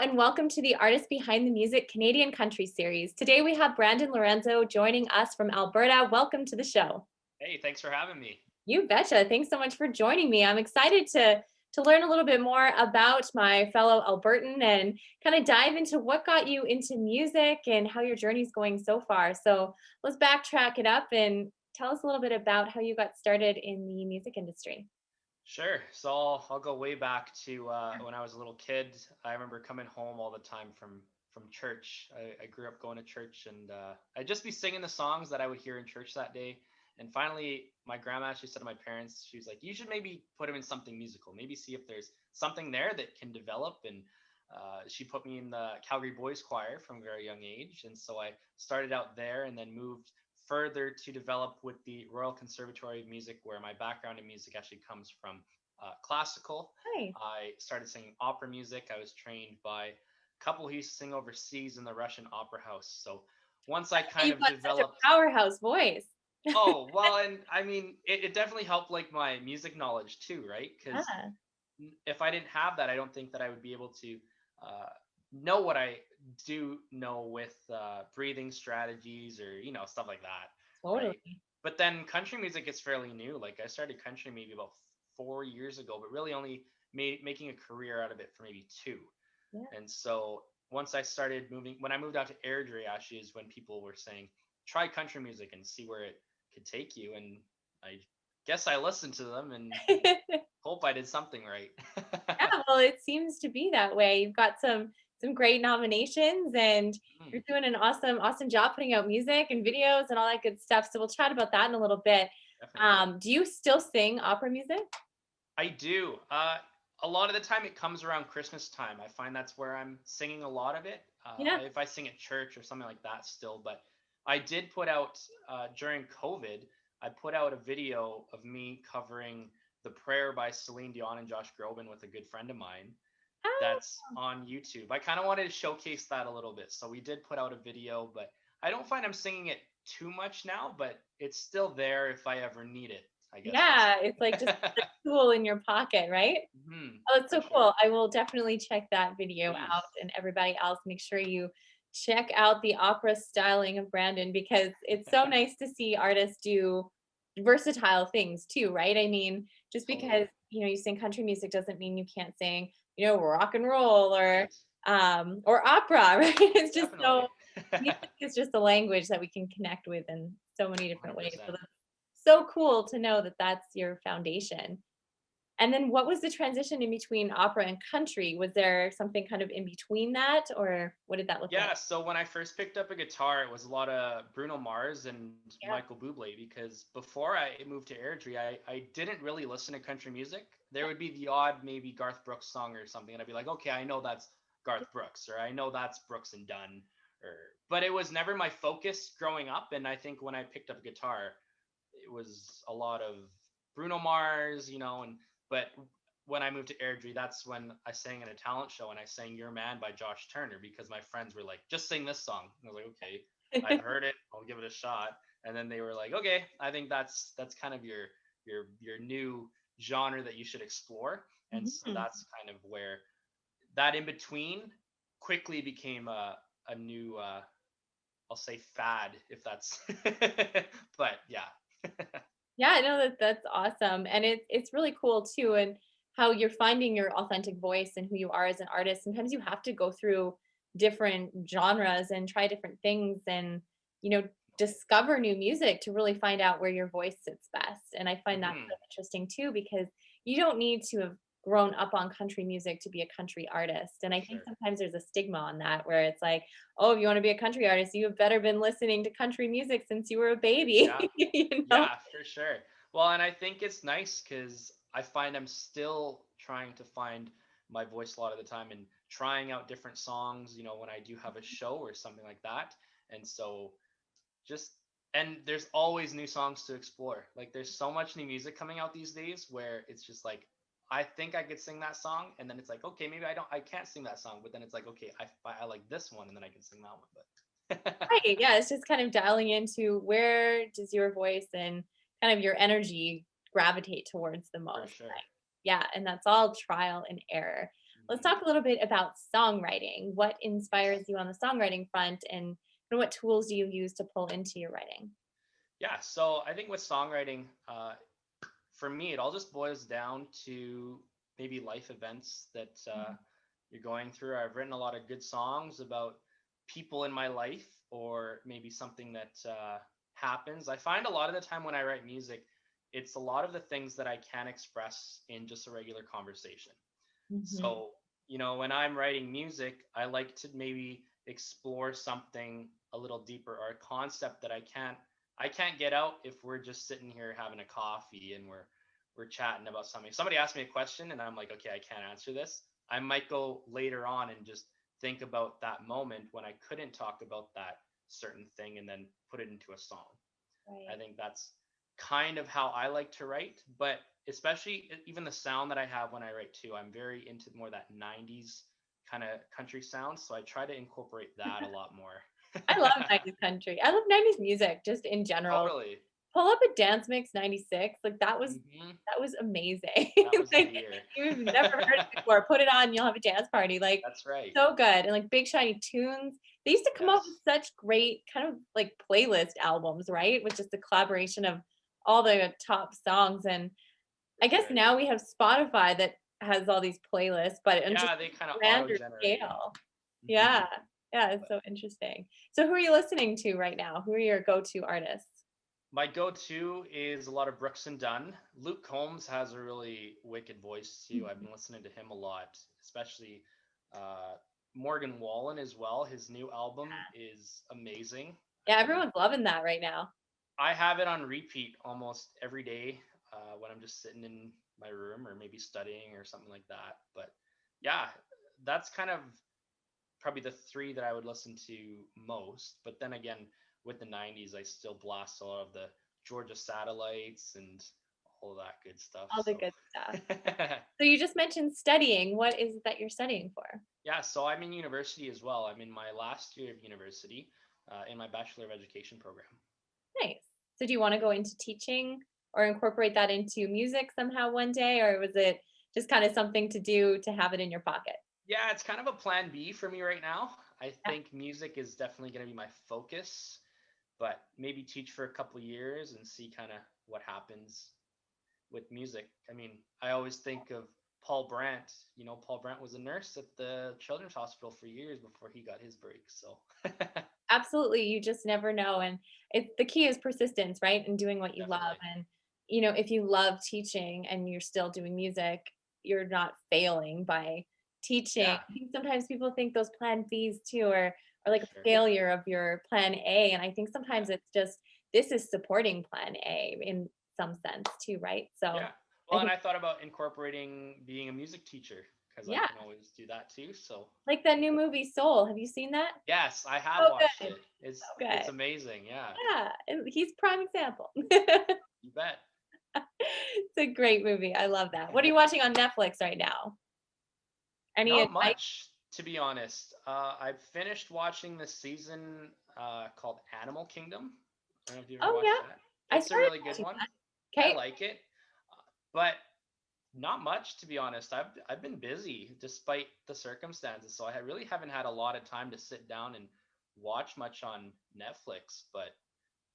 and welcome to the Artist Behind the Music Canadian Country Series. Today we have Brandon Lorenzo joining us from Alberta. Welcome to the show. Hey, thanks for having me. You betcha. Thanks so much for joining me. I'm excited to learn a little bit more about my fellow Albertan and kind of dive into what got you into music and how your journey's going so far. So let's backtrack it up and tell us a little bit about how you got started in the music industry. Sure. So I'll go way back to when I was a little kid. I remember coming home all the time from church. I grew up going to church, and I'd just be singing the songs that I would hear in church that day. And finally, my grandma actually said to my parents, she was like, "You should maybe put him in something musical. Maybe see if there's something there that can develop." And she put me in the Calgary Boys Choir from a very young age, and so I started out there, and then moved further to develop with the Royal Conservatory of Music, where my background in music actually comes from classical. Nice. I started singing opera music. I was trained by a couple who used to sing overseas in the Russian Opera House. So once I kind You've of got such a developed, powerhouse voice. oh, well, and I mean, it definitely helped like my music knowledge too, right? Because Yeah. if I didn't have that, I don't think that I would be able to uh, know what I do know with breathing strategies or stuff like that, right? Totally. But then country music is fairly new. Like I started country maybe about 4 years ago, but really only making a career out of it for maybe two. Yeah. And so once I started moving, when I moved out to Airdrie, actually is when people were saying, try country music and see where it could take you. And I guess I listened to them and hope I did something right. Yeah, well, it seems to be that way. You've got some great nominations and Hmm, you're doing an awesome job putting out music and videos and all that good stuff. So we'll chat about that in a little bit. definitely. Do you still sing opera music? I do. A lot of the time it comes around Christmas time. I find that's where I'm singing a lot of it. Yeah. If I sing at church or something like that still, but I did put out during COVID, I put out a video of me covering The Prayer by Celine Dion and Josh Groban with a good friend of mine. Ah, That's on YouTube. I kind of wanted to showcase that a little bit. So we did put out a video, but I don't find I'm singing it too much now, but it's still there if I ever need it, I guess we'll yeah, it's like say. just a tool in your pocket, right? Oh, it's For so sure. cool. I will definitely check that video out, Please. and everybody else, make sure you check out the opera styling of Brandon because it's so nice to see artists do versatile things too, right? I mean, just because, Totally. you sing country music doesn't mean you can't sing, rock and roll Right. or opera, right? It's just Definitely. so music is just a language that we can connect with in so many different ways. So 100%. that's so cool to know that that's your foundation. And then what was the transition in between opera and country? Was there something kind of in between that, or what did that look like? Yeah, so when I first picked up a guitar, it was a lot of Bruno Mars and Yeah. Michael Bublé because before I moved to Airdrie, I didn't really listen to country music. There would be the odd maybe Garth Brooks song or something, and I'd be like, okay, I know that's Garth Brooks, or I know that's Brooks and Dunn, or but it was never my focus growing up. And I think when I picked up a guitar, it was a lot of Bruno Mars, and but when I moved to Airdrie, that's when I sang in a talent show and I sang Your Man by Josh Turner because my friends were like, just sing this song. And I was like, okay, I've heard it, I'll give it a shot. And then they were like, okay, I think that's kind of your new genre that you should explore. And so Mhm. that's kind of where that in between quickly became a new I'll say fad if that's but yeah. Yeah, no, that's awesome. And it's really cool too, and how you're finding your authentic voice and who you are as an artist. Sometimes you have to go through different genres and try different things and, you know, discover new music to really find out where your voice sits best. And I find that so Hmm. interesting too, because you don't need to have grown up on country music to be a country artist. And For I think sure. sometimes there's a stigma on that where it's like, oh, if you want to be a country artist, you have better been listening to country music since you were a baby, Yeah. you know? Yeah, for sure. Well, and I think it's nice because I find I'm still trying to find my voice a lot of the time and trying out different songs, when I do have a show or something like that. And so just, and there's always new songs to explore. Like there's so much new music coming out these days where it's just like, I think I could sing that song. And then it's like, okay, maybe I can't sing that song. But then it's like, okay, I like this one and then I can sing that one. But Right, yeah, it's just kind of dialing into where does your voice and kind of your energy gravitate towards the for most, sure. right? Yeah, and that's all trial and error. Let's talk a little bit about songwriting. What inspires you on the songwriting front, and what tools do you use to pull into your writing? Yeah, so I think with songwriting, for me, it all just boils down to maybe life events that Mhm. you're going through. I've written a lot of good songs about people in my life, or maybe something that happens. I find a lot of the time when I write music, it's a lot of the things that I can express in just a regular conversation. Mhm. So, when I'm writing music, I like to maybe explore something a little deeper, or a concept that I can't get out if we're just sitting here having a coffee and we're chatting about something. If somebody asks me a question and I'm like, okay, I can't answer this, I might go later on and just think about that moment when I couldn't talk about that certain thing and then put it into a song. I Right. think that's kind of how I like to write, but especially even the sound that I have when I write too. I'm very into more that 90s kind of country sound, so I try to incorporate that a lot more. I love 90s country. I love 90s music just in general. Totally. Pull up a Dance Mix 96, like, Hmm. that was amazing. That was the Like, year. you've never heard it before, put it on, you'll have a dance party, like, That's right. so good, and, like, Big Shiny Tunes. They used to come out with Yes. such great kind of, like, playlist albums, right? With just the collaboration of all the top songs, and For I guess sure. now we have Spotify that has all these playlists, but on just Yeah, they kind of auto grander generate. scale. Hmm. Yeah. Yeah, it's so interesting. So who are you listening to right now? Who are your go-to artists? My go-to is a lot of Brooks and Dunn. Luke Combs has a really wicked voice too. I've Mhm. been listening to him a lot, especially uh, Morgan Wallen as well. His new album is amazing. I Yeah, mean, everyone's loving that right now. I have it on repeat almost every day when I'm just sitting in my room or maybe studying or something like that. But yeah, that's kind of probably the three that I would listen to most. But then again, with the 90s, I still blast a lot of the Georgia Satellites and all of that good stuff. All the So, good stuff. So you just mentioned studying. What is it that you're studying for? yeah, so I'm in university as well. I'm in my last year of university in my Bachelor of Education program. Nice. So do you wanna go into teaching or incorporate that into music somehow one day, or was it just kinda something to do to have it in your pocket? Yeah, it's kind of a plan B for me right now. I Yeah, think music is definitely going to be my focus, but maybe teach for a couple of years and see kind of what happens with music. I mean, I always think of Paul Brandt. Paul Brandt was a nurse at the Children's Hospital for years before he got his break. So absolutely, you just never know, and the key is persistence, right? And doing what you love, definitely. and, if you love teaching and you're still doing music, you're not failing by teaching. Yeah, I think sometimes people think those plan Bs too are for like a sure. failure of your plan A, and I think sometimes Yeah. it's just this is supporting plan A in some sense too, right? So Yeah. I Well, and think I thought about incorporating being a music teacher because I yeah, can always do that too. So like that new movie Soul. Have you seen that? yes, I have So watched good, it. It's so it's good. amazing. Yeah, Yeah, and he's prime example. you bet. It's a great movie. I love that. What are you watching on Netflix right now? Any Not advice? much, to be honest. I finished watching this season called Animal Kingdom. I don't know if you ever Oh, watched that. yeah. I It's a started really good watching one. that. I Okay, like it, but not much, to be honest. I've been busy despite the circumstances, so I really haven't had a lot of time to sit down and watch much on Netflix. But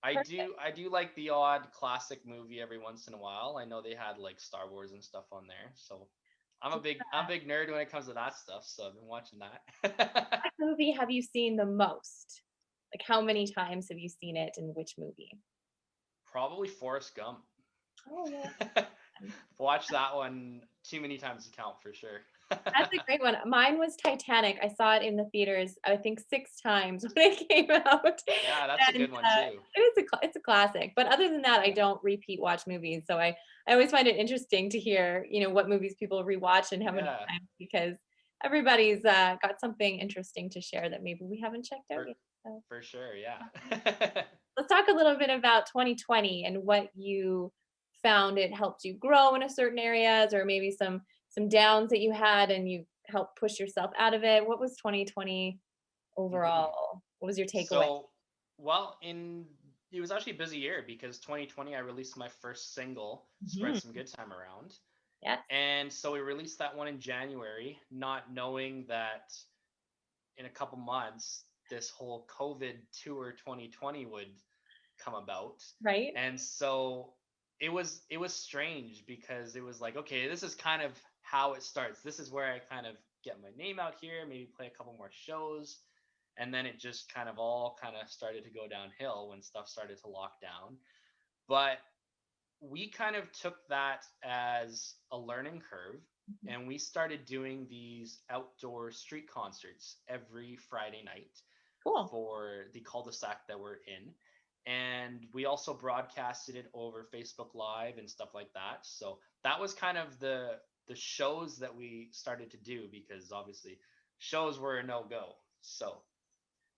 I perfect. do I do like the odd classic movie every once in a while. I know they had like Star Wars and stuff on there, so I'm a big nerd when it comes to that stuff. So I've been watching that. What movie have you seen the most? Like, how many times have you seen it and which movie? Probably Forrest Gump. Oh, yeah. Watched that one too many times to count for sure. That's a great one. Mine was Titanic. I saw it in the theaters, I think 6 times when it came out, Yeah, that's a and, good one too. it's a classic, but other than that, I Yeah, don't repeat watch movies, so I always find it interesting to hear, what movies people rewatch and how many yeah, times because everybody's, got something interesting to share that maybe we haven't checked out for yet, so for sure. Yeah. let's talk a little bit about 2020 and what you found it helped you grow in a certain areas or maybe some downs that you had and you helped push yourself out of it. What was 2020 Hmm. overall? What was your takeaway? So, well, in it was actually a busy year because 2020 I released my first single, "Spread Mhm. Some Good Time Around," Yes. And so we released that one in January, not knowing that in a couple months, this whole COVID tour 2020 would come about. Right. And so it was strange because it was like, okay, this is kind of how it starts. This is where I kind of get my name out here, maybe play a couple more shows. And then it just kind of all kind of started to go downhill when stuff started to lock down. But we kind of took that as a learning curve, Mhm. and we started doing these outdoor street concerts every Friday night Cool. for the cul-de-sac that we're in. And we also broadcasted it over Facebook Live and stuff like that. So that was kind of the shows that we started to do, because obviously shows were a no-go. So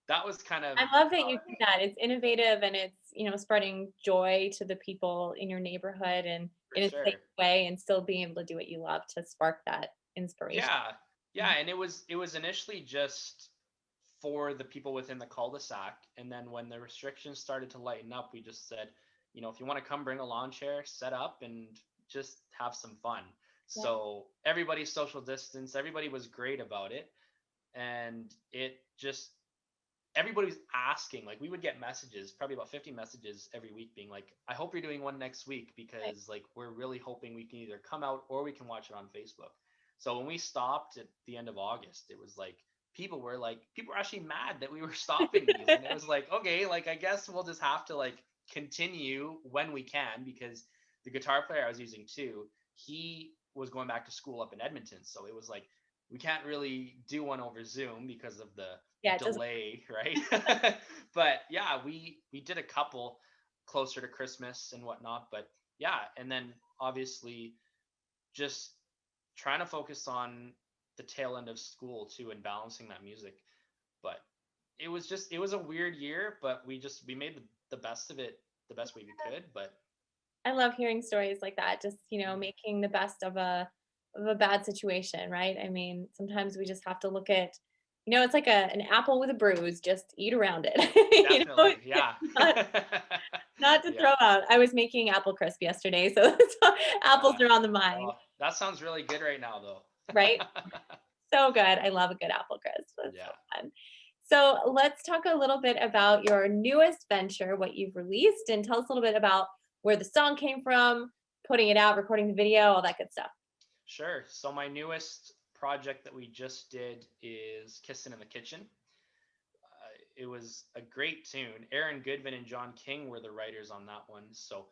that was kind of I love that you do that. It's innovative and it's, spreading joy to the people in your neighborhood and for in a safe sure. way and still being able to do what you love to spark that inspiration. Yeah, yeah, Mhm. and it was initially just for the people within the cul-de-sac, and then when the restrictions started to lighten up, we just said, if you want to come, bring a lawn chair, set up, and just have some fun. Yeah. So everybody's social distance, everybody was great about it, and it just everybody was asking. Like, we would get messages, probably about 50 messages every week, being like, I hope you're doing one next week, Right. because like we're really hoping we can either come out or we can watch it on Facebook. So when we stopped at the end of August, it was like people were actually mad that we were stopping these, and it was like, okay, like I guess we'll just have to like continue when we can, because the guitar player I was using too, he was going back to school up in Edmonton, so it was like we can't really do one over Zoom because of the Yeah, it doesn't. delay, right? But yeah, we did a couple closer to Christmas and whatnot. But yeah, and then obviously just trying to focus on the tail end of school too and balancing that music. But it was a weird year, but we made the best of it the best way we could. But I love hearing stories like that, just, making the best of a bad situation, right? I mean, sometimes we just have to look at, it's like an apple with a bruise, just eat around it. definitely, yeah. Not, not to Yeah. throw out. I was making apple crisp yesterday, so, so apples Uh, are on the mind, oh, that sounds really good right now, though. right? So good. I love a good apple crisp. That's so Yeah. fun. So let's talk a little bit about your newest venture, what you've released, and tell us a little bit about where the song came from, putting it out, recording the video, all that good stuff. Sure. So my newest project that we just did is Kissin in the Kitchen. It was a great tune. Aaron Goodvin and John King were the writers on that one. So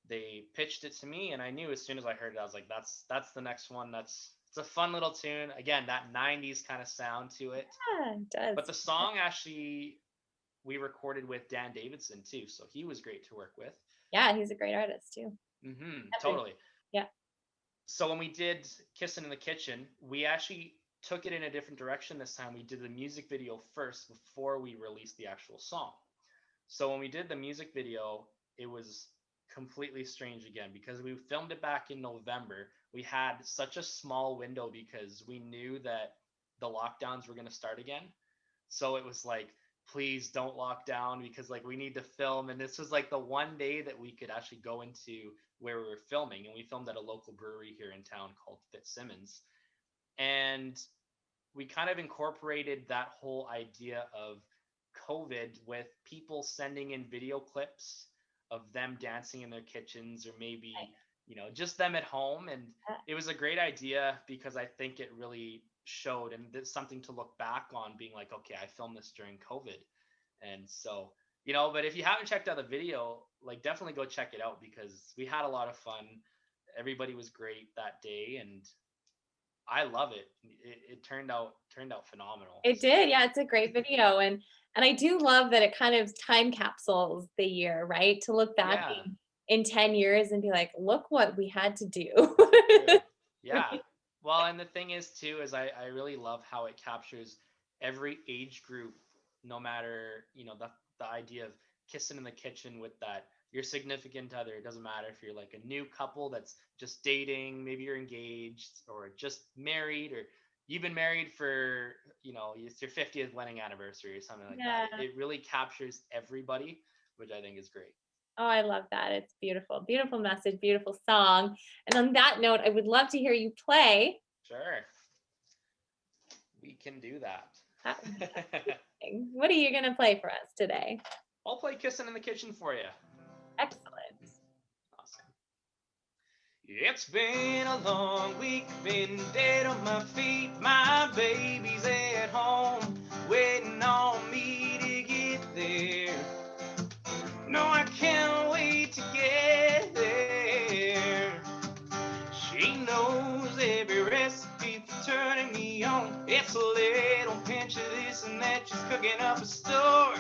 they pitched it to me, and I knew as soon as I heard it, I was like, that's the next one. It's a fun little tune. Again, that 90s kind of sound to it. Yeah, it But does. the song actually we recorded with Dan Davidson too, so he was great to work with. Yeah, he's a great artist too. Every Totally. yeah. So when we did Kissin' in the Kitchen, we actually took it in a different direction this time. We did the music video first before we released the actual song. So when we did the music video, it was completely strange again, because we filmed it back in November. We had such a small window because we knew that the lockdowns were going to start again. So it was like, please don't lock down, because like we need to film. And this was like the one day that we could actually go into where we were filming, and we filmed at a local brewery here in town called Fitzsimmons. And we kind of incorporated that whole idea of COVID with people sending in video clips of them dancing in their kitchens, or maybe, just them at home. And Right. it was a great idea, because I think it really showed, and it's something to look back on, being like, okay, I filmed this during COVID. And so, but if you haven't checked out the video, like definitely go check it out, because we had a lot of fun. Everybody was great that day, and I love it. It turned out phenomenal. It So did. Yeah, it's a great video and I do love that it kind of time capsules the year, right? To look back yeah, in 10 years and be like, look what we had to do. true. Yeah. Right? Well, and the thing is too, is I really love how it captures every age group, no matter, the idea of kissing in the kitchen with that your significant other. It doesn't matter if you're like a new couple that's just dating, maybe you're engaged, or just married, or you've been married for, it's your 50th wedding anniversary or something like that. Yeah. It really captures everybody, which I think is great. Oh, I love that. It's beautiful. Beautiful message, beautiful song. And on that note, I would love to hear you play. Sure, we can do that. That would be amazing. What are you going to play for us today? I'll play Kissin' in the Kitchen for you. Excellent. Awesome. It's been a long week, been dead on my feet. My baby's at home, waiting on me to get there. No, I can't wait to get there. She knows every recipe for turning me on. It's a little pinch of this and that, she's cooking up a store.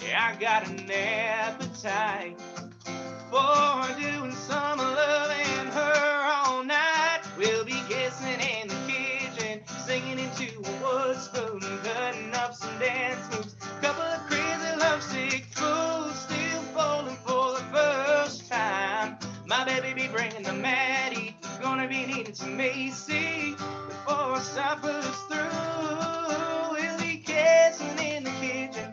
Yeah, I got an appetite for doing some loving her all night. We'll be kissing in the kitchen, singing into a wood spoon, cutting up some dance moves. Couple of crazy lovesick fools, still falling for the first time. My baby be bringing the Maddie, gonna be needing some Macy before supper's through. We'll be kissing in the kitchen,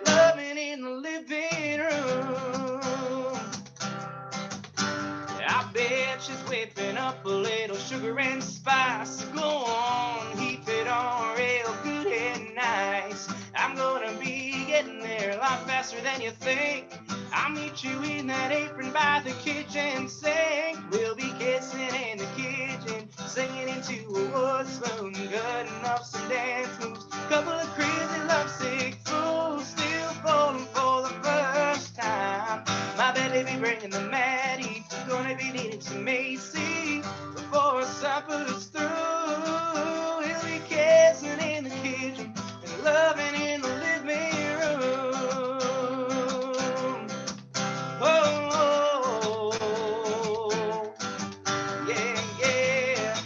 loving in the living room. I bet she's whipping up a little sugar and spice. Go on, heap it on real good and nice. I'm gonna be getting there a lot faster than you think. I'll meet you in that apron by the kitchen sink. We'll be kissing in the kitchen, singing into a wood spoon, cutting up some dance moves. Couple of crazy lovesick fools, still falling for the first time. My baby be bringing the Maddie, gonna be needing some Macy before supper's through. We'll be kissing in the kitchen and loving in the living room. Oh, yeah, yeah.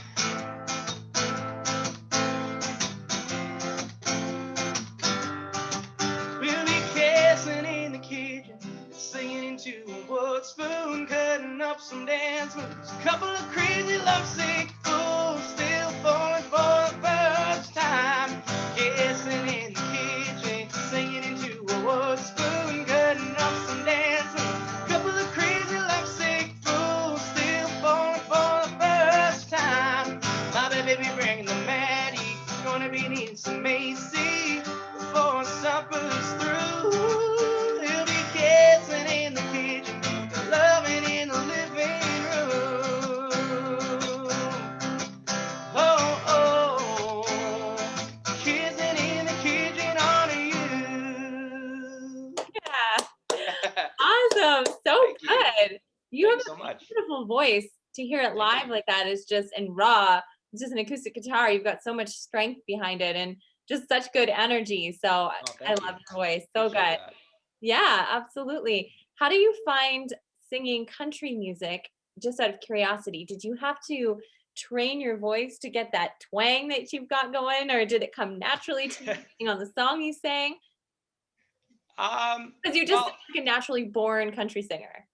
We'll be kissing in the kitchen, singing into a wood spoon, cutting up some dance moves. Couple of crazy lovesick fools, still falling for the first time. Kissing in the kitchen, singing into a wood spoon, cutting up some dance moves. Couple of crazy lovesick fools, still falling for the first time. My baby be bringing the Maddie, gonna be needing some Macy before supper's through. He'll be kissing in the kitchen, loving in the living room. Oh, oh, kissing in the kitchen on you. Yeah. Awesome. So Thank you. good. You have Thanks so a much. beautiful voice. To hear it Thank live you. like that is just, and raw. It's just an acoustic guitar. You've got so much strength behind it and just such good energy. So Oh, I thank you. love your voice. So Appreciate good. that. Yeah, absolutely. How do you find singing country music? Just out of curiosity, did you have to train your voice to get that twang that you've got going, or did it come naturally to you sing on the song you sang? Because you just sound Well, like a naturally born country singer.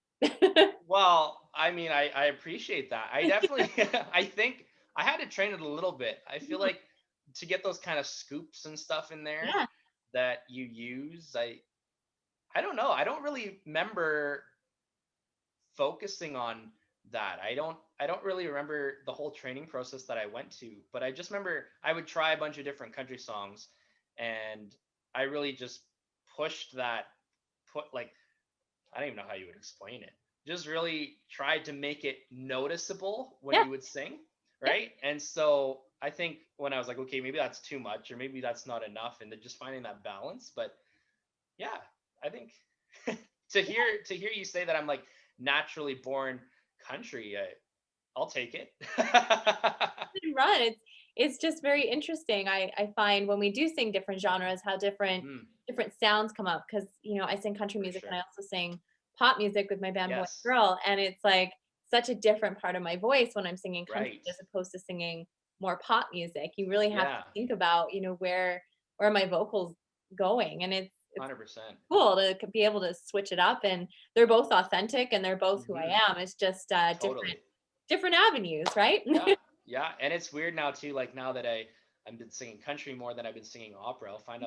I mean, I appreciate that. I definitely, I think I had to train it a little bit. I feel like to get those kind of scoops and stuff in there Yeah, that you use, I don't know. I don't really remember focusing on that. I don't really remember the whole training process that I went to, but I just remember I would try a bunch of different country songs and I really just pushed that put like I don't even know how you would explain it. Just really tried to make it noticeable when yeah, you would sing, yeah. right? And so I think when I was like, okay, maybe that's too much or maybe that's not enough and then just finding that balance, but yeah, I think to hear you say that I'm like naturally born country, I'll take it. Run. It's just very interesting. I find when we do sing different genres, how different Mm, different sounds come up. Because I sing country for music and I sure. also sing pop music with my band Boy and Yes. Girl, and it's like such a different part of my voice when I'm singing country Right. as opposed to singing more pop music. You really have to Yeah. think about where my vocals going, and it's 100%. cool to be able to switch it up. And they're both authentic, and they're both who I Hmm. am. It's just different Totally. different avenues, right? Yeah. Yeah. And it's weird now too. Like now that I've been singing country more than I've been singing opera, I'll find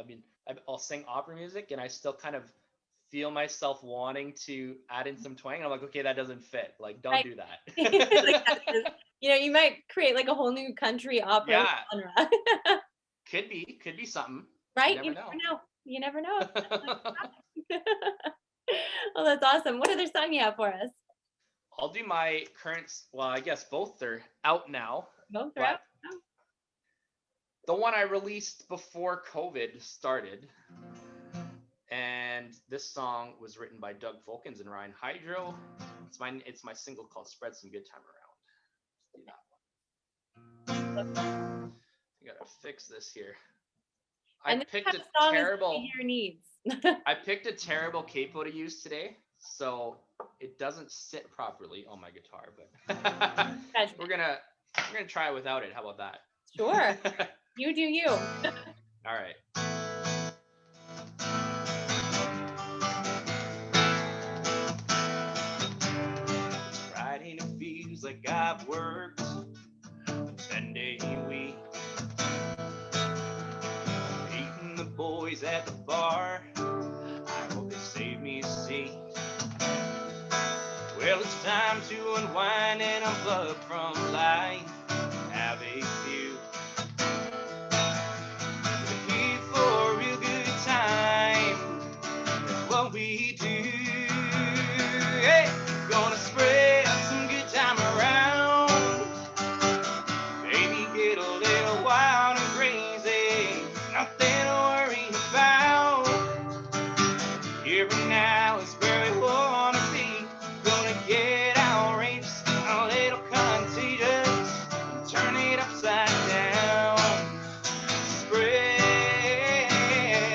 I'll sing opera music and I still kind of feel myself wanting to add in some twang. I'm like, okay, that doesn't fit. Like, don't Right. do that. Like you know, you might create like a whole new country opera Yeah, genre. could be something. You Right? You never know. never know. You never know. Oh, that's awesome. What other song you have for us? I'll do my current. Well, I guess both are out now, Both are out. but the one I released before COVID started, and this song was written by Doug Folkins and Ryan Hydro. It's my single called "Spread Some Good Time Around." Let's do that one. I gotta fix this here. I And this picked kind a of song is what terrible. your needs. I picked a terrible capo to use today, so it doesn't sit properly on my guitar. But we're gonna try it without it. How about that? Sure. You do you. All right. It's Friday and it feels like I've worked a 10-day week. Meeting the boys at the bar. I hope they save me a seat. Well, it's time to unwind and unplug from life. Have a few. We're here for a real good time. That's what we do. Hey, gonna spread some good time around. Baby, get a little wild and crazy. Nothing to worry about. Here and now is where we wanna be. Gonna get outrageous, a little contagious, and turn it upside down.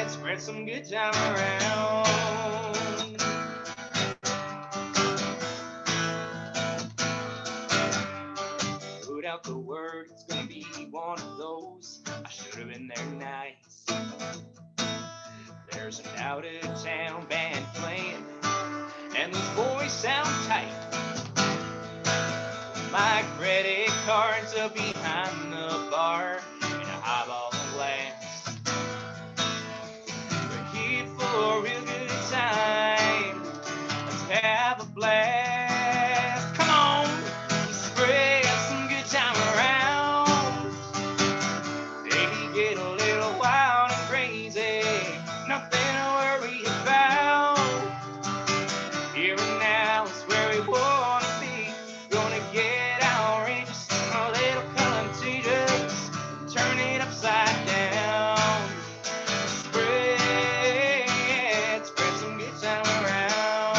Spread some good time around. Put out the word, it's gonna be one of those. I should have been there nights. There's an out of town band playing, and those boys sound tight. My credit cards are behind the bar in a highball glass. We're here for a real good time. Let's have a blast. Come on, spread some good time around. Baby, get a little wild and crazy. Nothing to worry about. Here and now is where we wanna be. Gonna get outrageous, a little contagious, turn it upside down. Spread some good time around.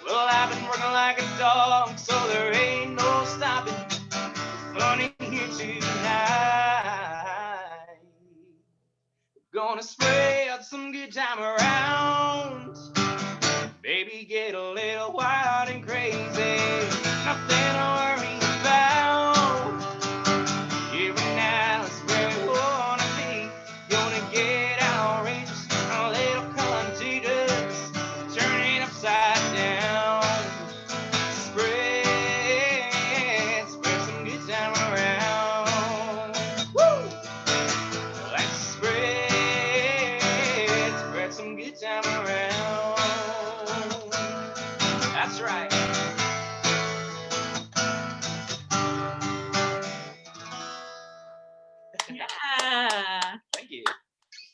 Well, I've been working like a dog, so there ain't no stopping. Fun in here tonight. Gonna spread some good time around. Baby, get a little wild and crazy. Nothing to worry about. Here and now is where we wanna be. Gonna get outrageous, a little contagious, turn it upside down. Spread some good time around. Woo! Let's spread some good time around. That's right. Yeah. Thank you.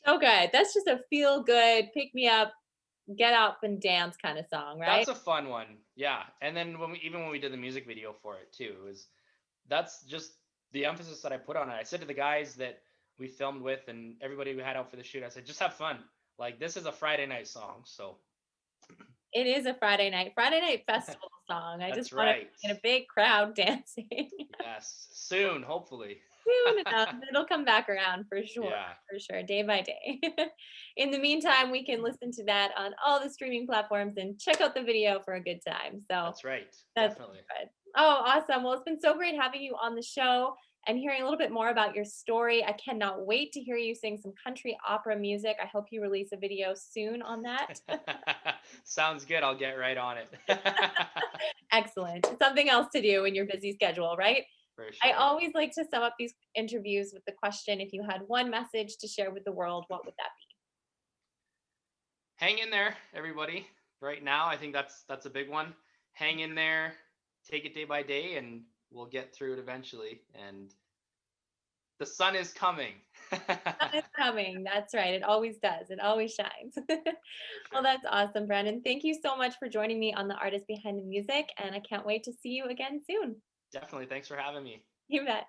So good. That's just a feel good, pick me up, get up and dance kind of song, right? That's a fun one. Yeah. And then when we did the music video for it too, that's just the emphasis that I put on it. I said to the guys that we filmed with and everybody we had out for the shoot, I said, just have fun. Like, this is a Friday night song. So It is a Friday night festival song. I just that's want to right. be in a big crowd dancing. Yes. Soon, hopefully. Soon enough. It'll come back around for sure. Yeah. For sure. Day by day. In the meantime, we can listen to that on all the streaming platforms and check out the video for a good time. So That's right. that's Definitely. good. Oh, awesome. Well, it's been so great having you on the show. and hearing a little bit more about your story. I cannot wait to hear you sing some country opera music. I hope you release a video soon on that. Sounds good. I'll get right on it. Excellent. Something else to do in your busy schedule, right? For I sure. always like to sum up these interviews with the question, if you had one message to share with the world, what would that be? Hang in there, everybody. Right now, I think that's a big one. Hang in there, take it day by day, and we'll get through it eventually. And the sun is coming. Sun is coming. That's right. It always does. It always shines. For Well, sure. that's awesome, Brandon. Thank you so much for joining me on The Artist Behind the Music, and I can't wait to see you again soon. Definitely. Thanks for having me. You bet.